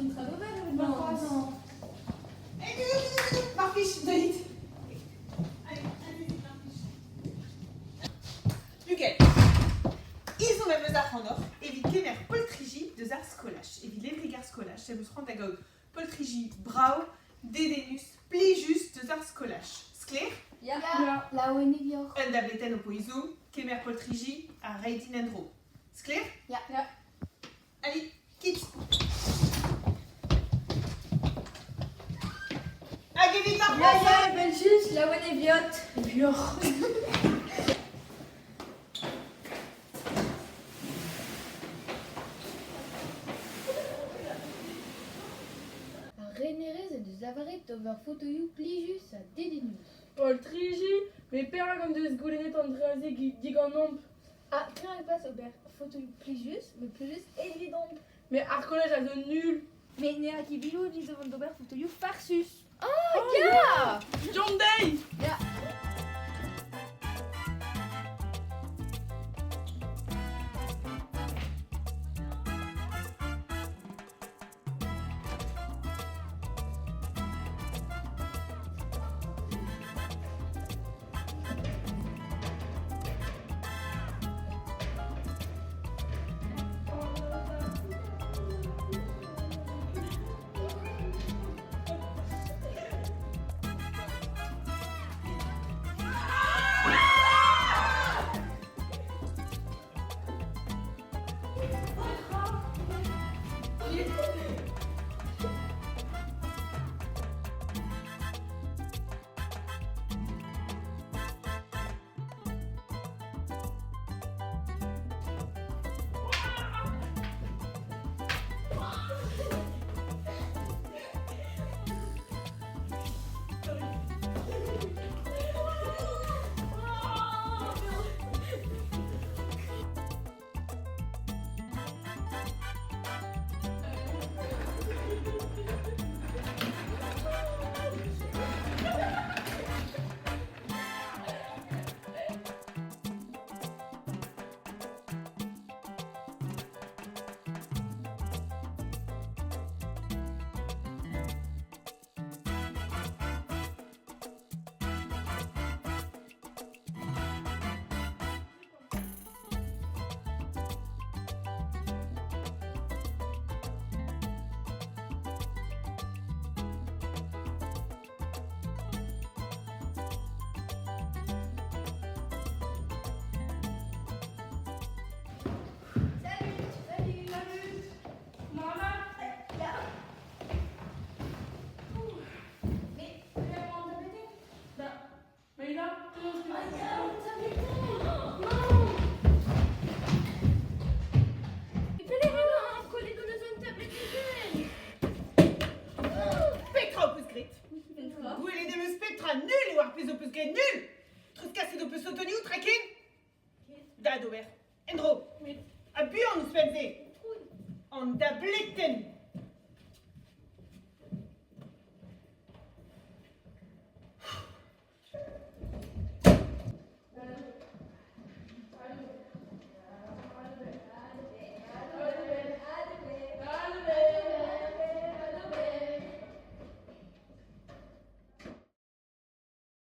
schon Tradover mit Non. Ma fiche, David. Allez, ma fiche. Lucas. Ils ont même zar en or, evit kemer poltrigi de zar skolach, evit lembrigar skolach, c'est vous rend à gaud poltrigi brau, dedenus, plijus de zar skolach. Skler? Ja. La Oenivior. Un dableten au poizou, kemer poltrigi a reidin endro. Skler? Ja. Allez, quitte. Agevit Ja, ja, ik ben juist. La Wene Viot. Vior. Renerez et de zavaret over photoyou plijus a dedenus. Poltrigi, mais père comme de sgoulenet Andréazé qui dit qu'en nombre. Ah, quand elle passe over photoyou plijus, mais plijus évident. Mais Arcolège a de nul. Mais nera qui bilou dit devant d'ober photoyou farsus. John Day! Ja. Mais il a. Spectra opus grit. Gouele de me spectra nul et war plus opus grit nul. Truscasse d'opus otoni ou trakin? Da dover. Endro. A buon nous spense. On da blitten.